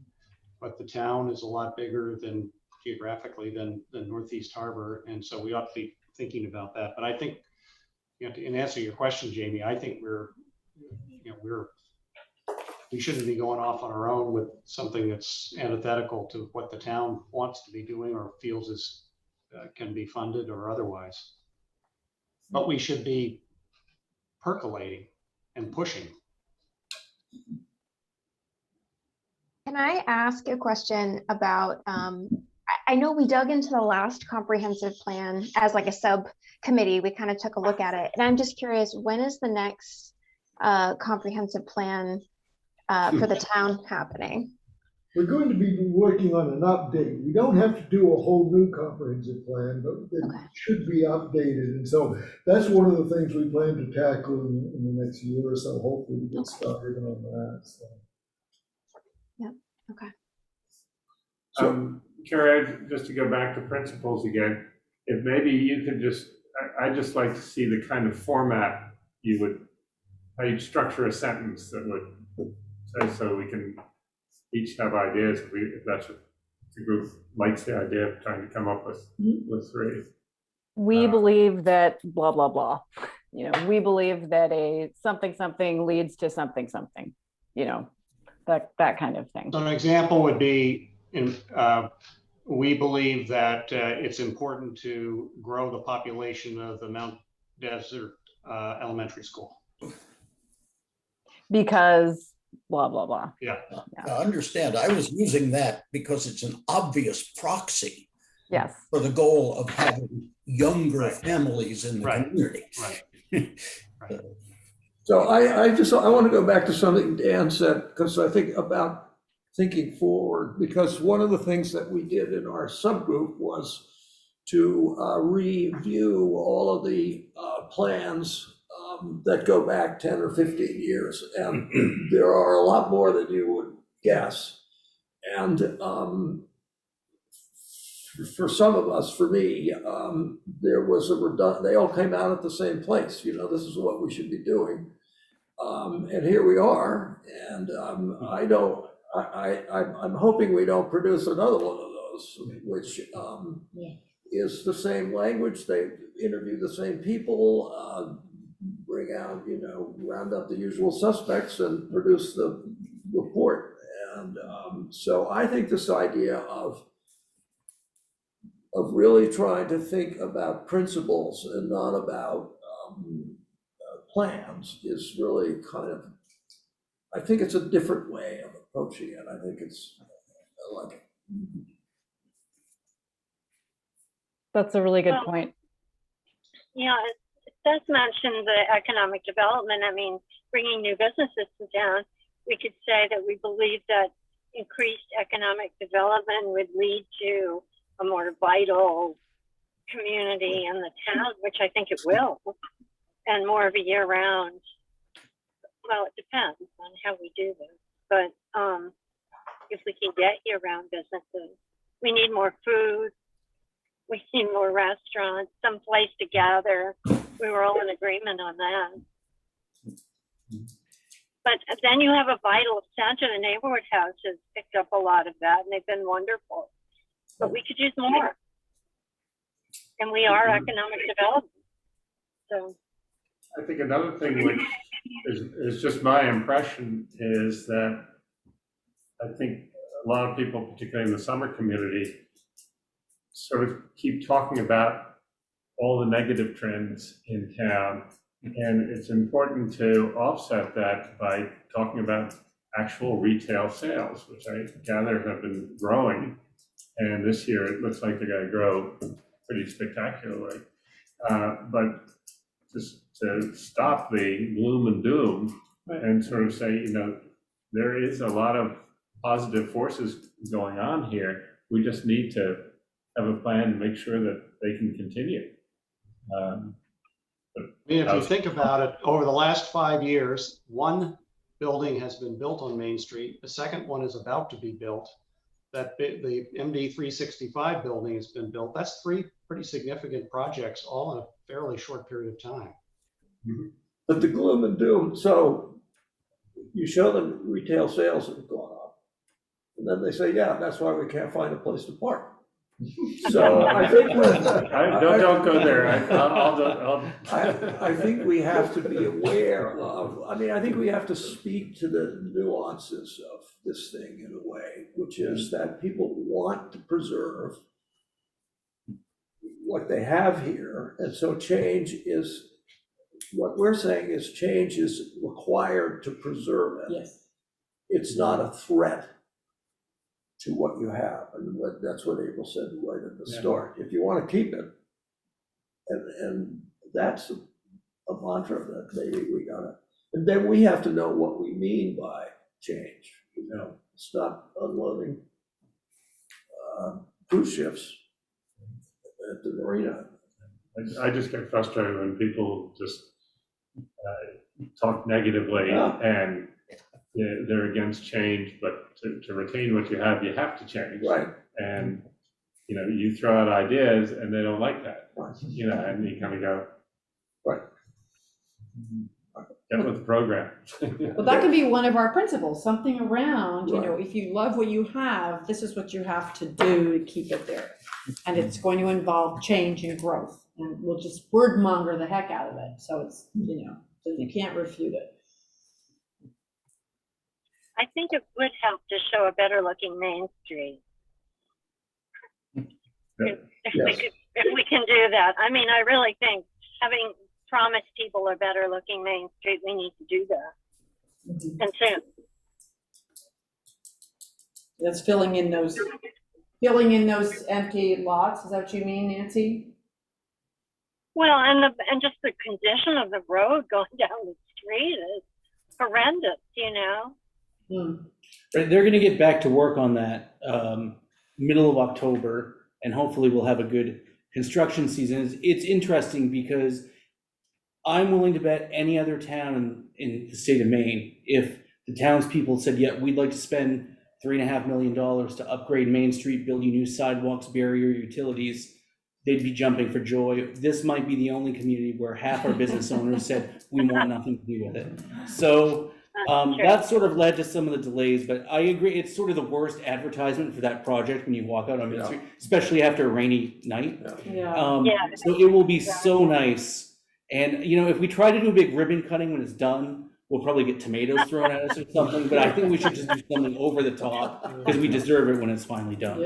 but the town is a lot bigger than geographically than Northeast Harbor. And so we ought to be thinking about that. But I think, in answer to your question, Jamie, I think we shouldn't be going off on our own with something that's antithetical to what the town wants to be doing or feels is can be funded or otherwise. But we should be percolating and pushing. Can I ask a question about, I know we dug into the last comprehensive plan as like a subcommittee, we kind of took a look at it. And I'm just curious, when is the next comprehensive plan for the town happening? We're going to be working on an update. We don't have to do a whole new comprehensive plan, but it Okay. should be updated. And so that's one of the things we plan to tackle in the next year or so, hopefully to get started on that. So. Yeah, okay. Carrie, just to go back to principles again, if maybe you could I'd just like to see the kind of format how you'd structure a sentence that would say, so we can each have ideas, if that's what the group likes the idea of trying to come up with 3. We believe that blah, blah, blah. We believe that a something leads to something, that kind of thing. So an example would be, we believe that it's important to grow the population of the Mount Desert Elementary School. Because blah, blah, blah. Yeah. Now, understand, I was using that because it's an obvious proxy Yes. for the goal of having younger Right. families in the Right. community. Right. So I want to go back to something Dan said, because I think about thinking forward, because one of the things that we did in our subgroup was to review all of the plans that go back 10 or 15 years. And there are a lot more than you would guess. And for some of us, for me, there was they all came out at the same place. This is what we should be doing. And here we are. And I'm hoping we don't produce another one of those, which is the same language. They interview the same people, bring out, round up the usual suspects and produce the report. And so I think this idea of really trying to think about principles and not about plans is really I think it's a different way of approaching it. I think I like it. That's a really good point. Yeah, Seth mentioned the economic development. I mean, bringing new businesses to town, we could say that we believe that increased economic development would lead to a more vital community in the town, which I think it will, and more of a year-round. Well, it depends on how we do this, but if we can get year-round businesses, we need more food, we need more restaurants, some place to gather. We were all in agreement on that. But then you have a vital center. The neighborhood house has picked up a lot of that, and they've been wonderful. But we could use more. And we are economic development. So I think another thing which is just my impression is that I think a lot of people, particularly in the summer community, sort of keep talking about all the negative trends in town. And it's important to offset that by talking about actual retail sales, which I gather have been growing. And this year it looks like they're going to grow pretty spectacularly. But just to stop the gloom and doom and sort of say, you know, there is a lot of positive forces going on here. We just need to have a plan to make sure that they can continue. I mean, if you think about it, over the last 5 years, one building has been built on Main Street. The second one is about to be built. The MD 365 building has been built. That's 3 pretty significant projects, all in a fairly short period of time. But the gloom and doom, so you show them retail sales have gone up. And then they say, yeah, that's why we can't find a place to park. So I think don't go there. I think we have to be aware of, I mean, I think we have to speak to the nuances of this thing in a way, which is that people want to preserve what they have here. And so change is, what we're saying is change is required to preserve it. Yes. It's not a threat to what you have, and that's what April said right at the start. If you want to keep it, and that's a mantra that maybe we gotta, and then we have to know what we mean by change. You know, it's not unloading cruise ships at the marina. I just get frustrated when people just talk negatively and they're against change, but to retain what you have to change. Right. And, you know, you throw out ideas and they don't like that, you know, and you kind of go, right, get with the program. Well, that could be one of our principles, something around, you know, if you love what you have, this is what you have to do to keep it there. And it's going to involve change and growth, and we'll just word monger the heck out of it. So it's, you know, so you can't refute it. I think it would help to show a better looking Main Street. If we can do that. I mean, I really think having promised people a better looking Main Street, we need to do that. And soon. That's filling in those empty lots. Is that what you mean, Nancy? Well, and just the condition of the road going down the street is horrendous, you know? Right, they're going to get back to work on that middle of October, and hopefully we'll have a good construction season. It's interesting because I'm willing to bet any other town in the state of Maine, if the townspeople said, yeah, we'd like to spend $3.5 million to upgrade Main Street, build you new sidewalks, barrier utilities, they'd be jumping for joy. This might be the only community where half our business owners said, we want nothing to do with it. So that sort of led to some of the delays, but I agree, it's sort of the worst advertisement for that project when you walk out on Main Street, especially after a rainy night. So it will be so nice. And, you know, if we try to do a big ribbon cutting when it's done, we'll probably get tomatoes thrown at us or something, but I think we should just do something over the top because we deserve it when it's finally done.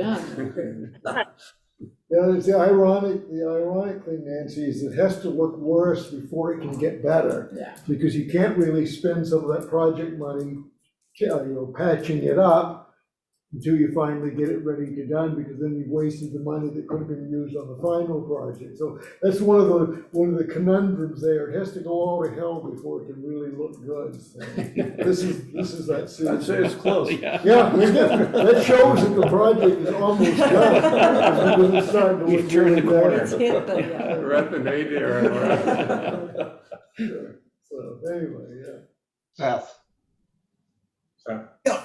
Yeah, it's the ironic thing, Nancy, is it has to look worse before it can get better. Yeah. Because you can't really spend some of that project money, you know, patching it up until you finally get it ready to done, because then you've wasted the money that could have been used on the final project. So that's one of the conundrums there. It has to go all to hell before it can really look good. So this is that I'd season. say it's close. Yeah, that shows that the project is almost done. Because it's starting to We've look turned the really corner. bad. It's hit the, yeah. We're at the nadir. So anyway, yeah. Seth, So, Yeah,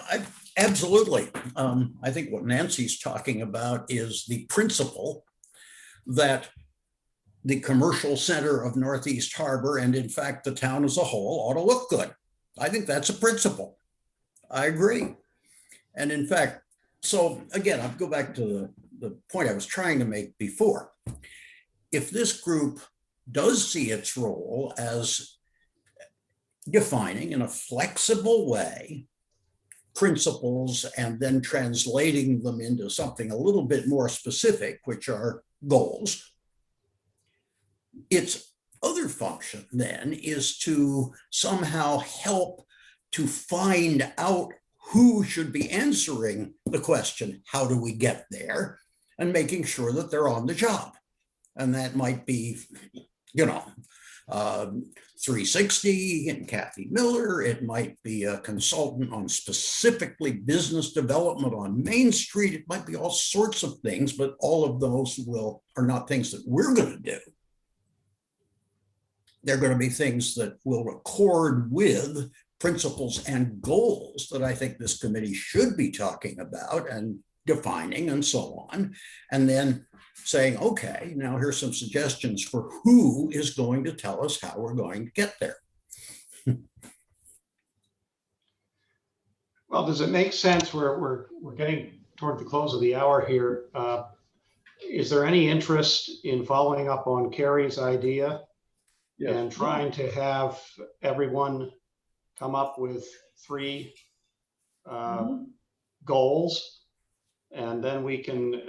absolutely. I think what Nancy's talking about is the principle that the commercial center of Northeast Harbor, and in fact, the town as a whole, ought to look good. I think that's a principle. I agree. And in fact, so again, I'll go back to the point I was trying to make before. If this group does see its role as defining in a flexible way principles and then translating them into something a little bit more specific, which are goals. Its other function then is to somehow help to find out who should be answering the question, how do we get there? And making sure that they're on the job. And that might be, 360 and Kathy Miller. It might be a consultant on specifically business development on Main Street. It might be all sorts of things, but all of those are not things that we're going to do. They're going to be things that will accord with principles and goals that I think this committee should be talking about and defining and so on. And then saying, okay, now here's some suggestions for who is going to tell us how we're going to get there. well, does it make sense? We're getting toward the close of the hour here. Is there any interest in following up on Carrie's idea and trying to have everyone come up with 3 goals, and then we can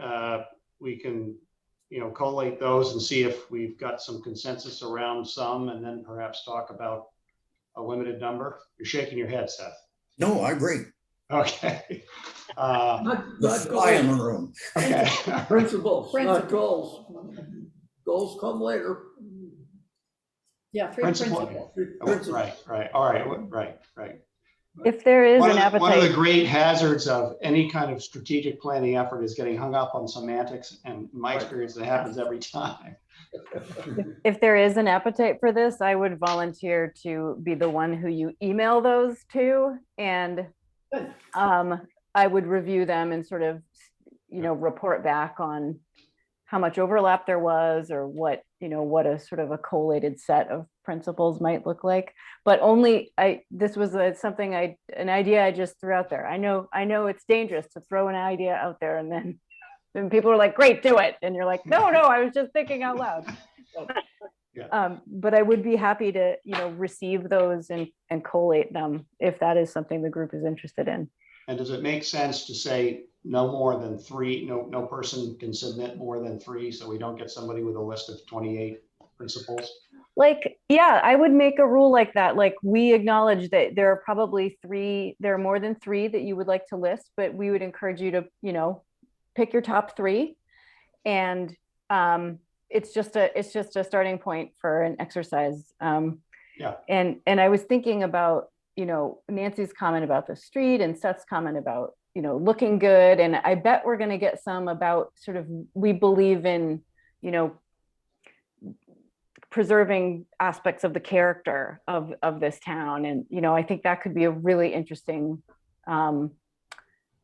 collate those and see if we've got some consensus around some, and then perhaps talk about a limited number? You're shaking your head, Seth. No, I agree. Okay. Not The fly in the goals, room. Okay. principles, not Principles. goals. Goals come later. Yeah, 3 Principle. principles. Right. All right. If there is One an of the appetite, great hazards of any kind of strategic planning effort is getting hung up on semantics, and in my experience, it happens every time. if there is an appetite for this, I would volunteer to be the one who you email those to, and I would review them and sort of, report back on how much overlap there was, or what a sort of a collated set of principles might look like. But this was an idea I just threw out there. I know it's dangerous to throw an idea out there and then people are like, great, do it. And you're like, no, I was just thinking out loud. Yeah. But I would be happy to, receive those and collate them if that is something the group is interested in. And does it make sense to say no more than 3? No person can submit more than 3, so we don't get somebody with a list of 28 principles? I would make a rule like that. Like, we acknowledge that there are probably there are more than 3 that you would like to list, but we would encourage you to, pick your top 3. And it's just a starting point for an exercise. Yeah. And I was thinking about, Nancy's comment about the street and Seth's comment about, looking good. And I bet we're going to get some about sort of, we believe in, preserving aspects of the character of this town. And, I think that could be a really interesting,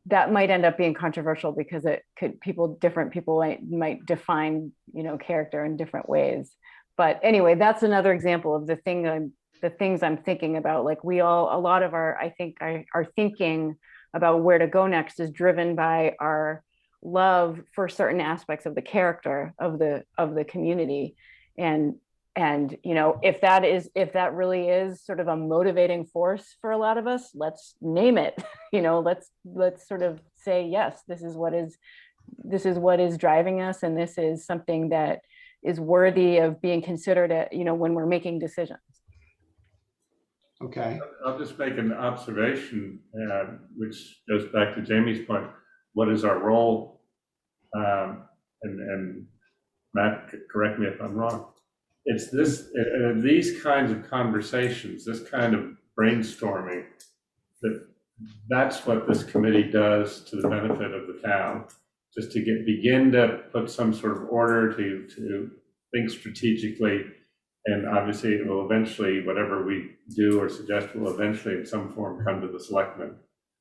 that might end up being controversial because different people might define, character in different ways. But anyway, that's another example of the things I'm thinking about. Like, a lot of our thinking about where to go next is driven by our love for certain aspects of the character of the community. And if that really is sort of a motivating force for a lot of us, let's name it. Let's sort of say, yes, this is what is driving us, and this is something that is worthy of being considered when we're making decisions. Okay. I'll just make an observation, which goes back to Jamie's point. what is our role? And Matt, correct me if I'm wrong. It's these kinds of conversations, this kind of brainstorming, that's what this committee does to the benefit of the town, just to begin to put some sort of order, to think strategically, and obviously it will eventually, whatever we do or suggest will eventually in some form come to the selectmen.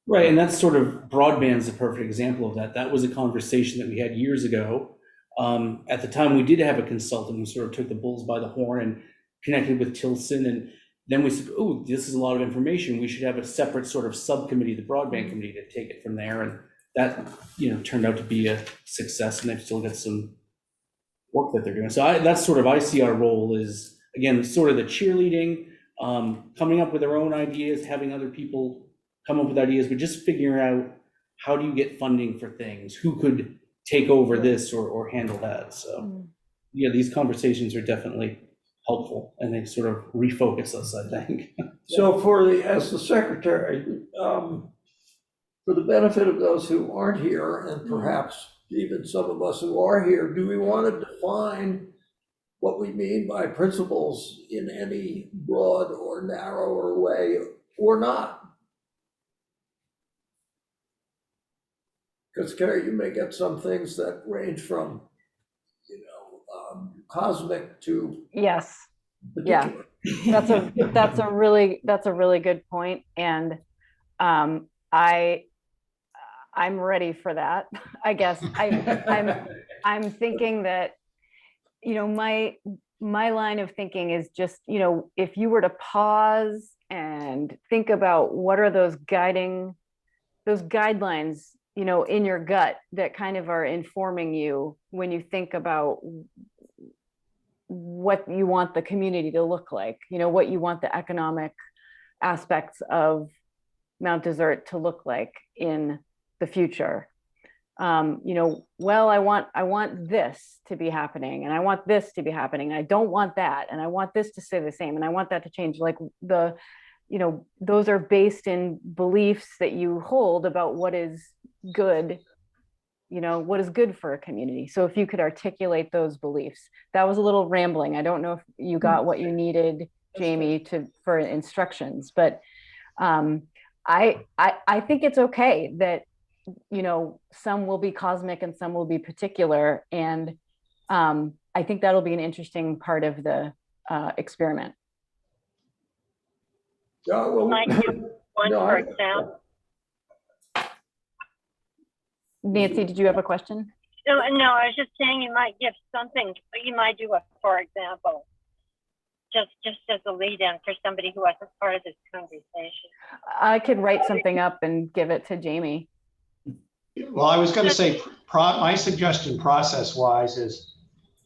Right, and that's sort of, broadband's a perfect example of that. That was a conversation that we had years ago. At the time, we did have a consultant who sort of took the bulls by the horn and connected with Tilson, and then we said, oh, this is a lot of information. We should have a separate sort of subcommittee, the broadband committee, to take it from there. And that, turned out to be a success, and they've still got some work that they're doing. So I see our role is, again, sort of the cheerleading, coming up with our own ideas, having other people come up with ideas, but just figuring out how do you get funding for things, who could take over this or handle that. So yeah, these conversations are definitely helpful, and they sort of refocus us, I think. So as the secretary, for the benefit of those who aren't here, and perhaps even some of us who are here, do we want to define what we mean by principles in any broad or narrower way or not? Because Carrie, you may get some things that range from, cosmic to Yes. particular. That's a really good point. And I'm ready for that. I guess I'm thinking that, my line of thinking is just, if you were to pause and think about what are those guidelines, in your gut that kind of are informing you when you think about what you want the community to look like, what you want the economic aspects of Mount Desert to look like in the future. Well, I want this to be happening, and I want this to be happening. I don't want that, and I want this to stay the same, and I want that to change. Like those are based in beliefs that you hold about what is good, what is good for a community. So if you could articulate those beliefs. That was a little rambling. I don't know if you got what you needed, Jamie, for instructions, but I think it's okay that some will be cosmic and some will be particular, and I think that'll be an interesting part of the experiment. Yeah, well, Might give one, for example. Nancy, did you have a question? No, I was just saying you might give something, you might do a, for example, just as a lead-in for somebody who wasn't part of this conversation. I could write something up and give it to Jamie. Well, I was going to say, my suggestion process-wise is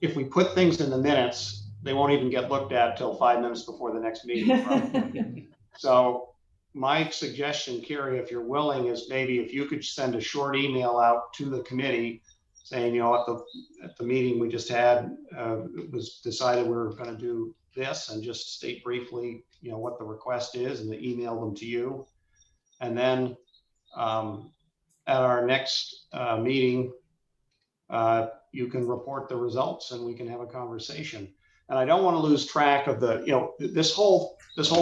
if we put things in the minutes, they won't even get looked at till 5 minutes before the next meeting, probably. So my suggestion, Carrie, if you're willing, is maybe if you could send a short email out to the committee saying, at the meeting we just had, it was decided we were going to do this, and just state briefly, what the request is, and to email them to you. And then at our next meeting, you can report the results and we can have a conversation. And I don't want to lose track of this whole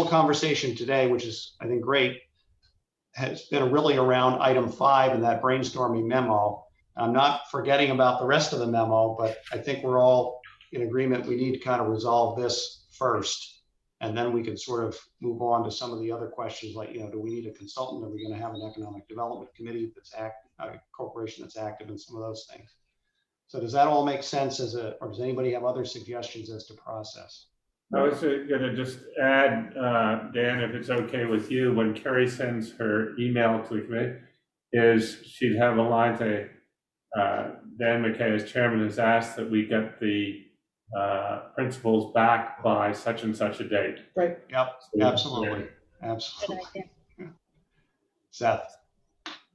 conversation today, which is, I think, great, has been really around item 5 in that brainstorming memo. I'm not forgetting about the rest of the memo, but I think we're all in agreement we need to kind of resolve this first, and then we can sort of move on to some of the other questions like, do we need a consultant? Are we going to have an economic development committee that's a corporation that's active, in some of those things? So does that all make sense or does anybody have other suggestions as to process? I was going to just add, Dan, if it's okay with you, when Carrie sends her email to the committee, is she'd have a line say, Dan McKay as chairman has asked that we get the principles back by such and such a date. Right. Yep, So, absolutely. Good Absolutely. idea. Seth,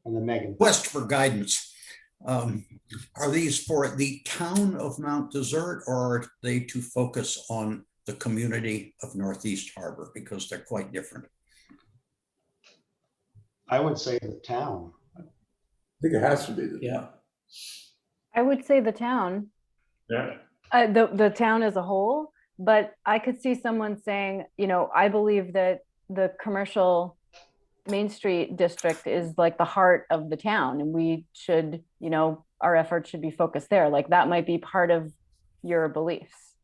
and then Megan. Request for guidance. Are these for the town of Mount Desert, or are they to focus on the community of Northeast Harbor, because they're quite different? I would say the town. think it has to be the Yeah. town. I would say the town, Yeah, the town as a whole, but I could see someone saying, I believe that the commercial Main Street district is like the heart of the town, and we should, our efforts should be focused there. Like that might be part of your beliefs.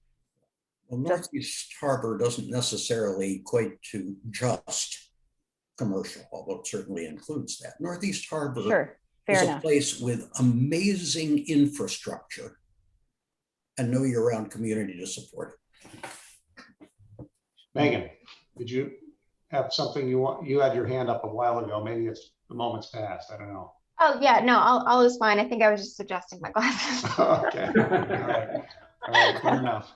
Well, Northeast Harbor doesn't necessarily equate to just commercial, although it certainly includes that. Northeast Harbor Sure, is fair a enough. place with amazing infrastructure and no year-round community to support it. Megan, did you have something you had your hand up a while ago? Maybe it's the moment's passed. I don't know. Oh, yeah, no, all is fine. I think I was just adjusting my glasses. Okay. All right, fair enough.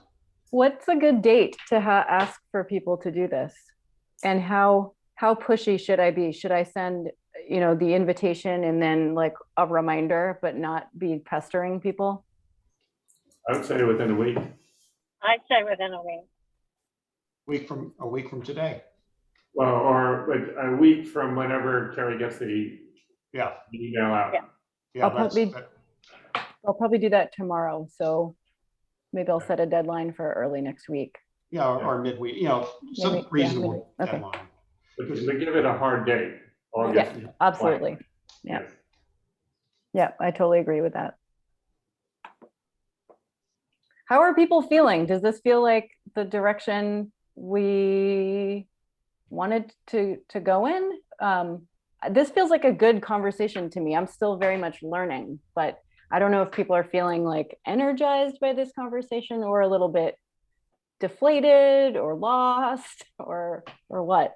What's a good date to ask for people to do this? And how pushy should I be? Should I send, the invitation and then like a reminder, but not be pestering people? I would say within a week. I'd say within a week. A week from today. Well, or like a week from whenever Carrie gets the Yeah. email out. Yeah. Yeah, I'll probably do that tomorrow. So maybe I'll set a deadline for early next week. yeah, or midweek, some Maybe, yeah, reasonable midweek. Okay. deadline. But give it a hard date. August. Yeah, absolutely. Yeah. Yeah, I totally agree with that. How are people feeling? Does this feel like the direction we wanted to go in? This feels like a good conversation to me. I'm still very much learning, but I don't know if people are feeling like energized by this conversation or a little bit deflated or lost or what.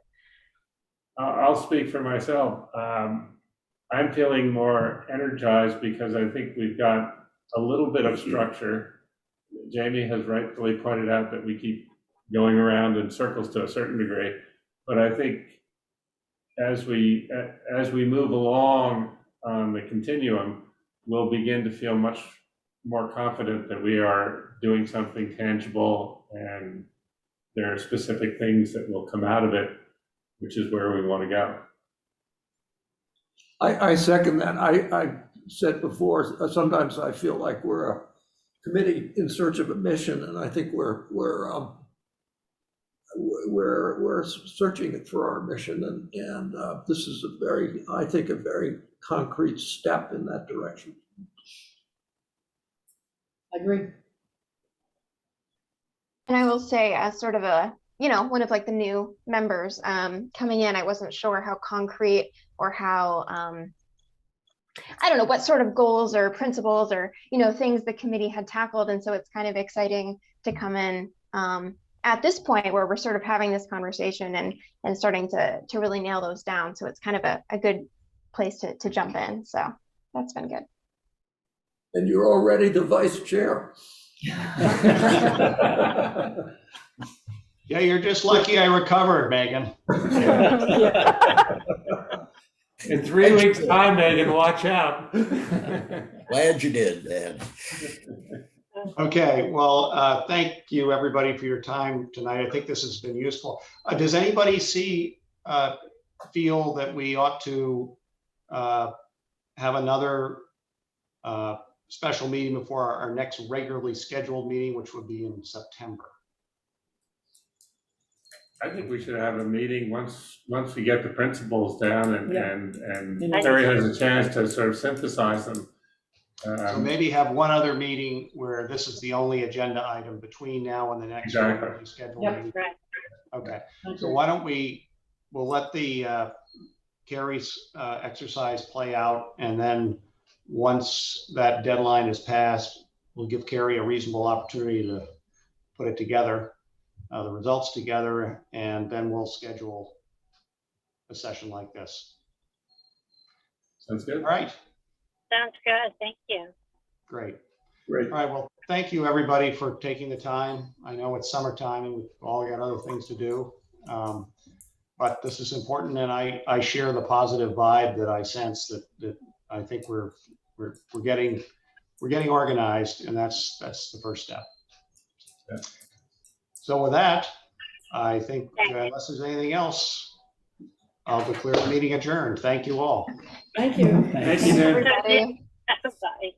I'll speak for myself. I'm feeling more energized because I think we've got a little bit of structure. Jamie has rightfully pointed out that we keep going around in circles to a certain degree, but I think as we move along on the continuum, we'll begin to feel much more confident that we are doing something tangible and there are specific things that will come out of it, which is where we want to go. I second that. I said before, sometimes I feel like we're a committee in search of a mission, and I think we're searching for our mission, and this is I think a very concrete step in that direction. I agree. And I will say, as sort of a, one of like the new members coming in, I wasn't sure how concrete or how, I don't know, what sort of goals or principles or, things the committee had tackled. And so it's kind of exciting to come in at this point where we're sort of having this conversation and starting to really nail those down. So it's kind of a good place to jump in. So that's been good. And you're already the vice chair. Yeah, you're just lucky I recovered, Megan. In 3 weeks' time, Megan, watch out. Glad you did, Dan. Okay, well, thank you, everybody, for your time tonight. I think this has been useful. Does anybody feel that we ought to have another special meeting before our next regularly scheduled meeting, which would be in September? I think we should have a meeting once we get the principles down and Yeah. Terry has a chance to sort of synthesize them. So maybe have one other meeting where this is the only agenda item between now and the next Exactly. regularly scheduled Yep. meeting. Right. Okay, so why don't we'll let the Carrie's exercise play out, and then once that deadline is passed, we'll give Carrie a reasonable opportunity to put it together, the results together, and then we'll schedule a session like this. Sounds good. All right, Sounds good. Thank you. great. Great. All right, well, thank you, everybody, for taking the time. I know it's summertime and we've all got other things to do. But this is important, and I share the positive vibe that I sense that I think we're getting organized, and that's the first step. Yeah. So with that, I think unless there's anything else, I'll declare the meeting adjourned. Thank you all. Thank you. Thank you. Everybody. Bye.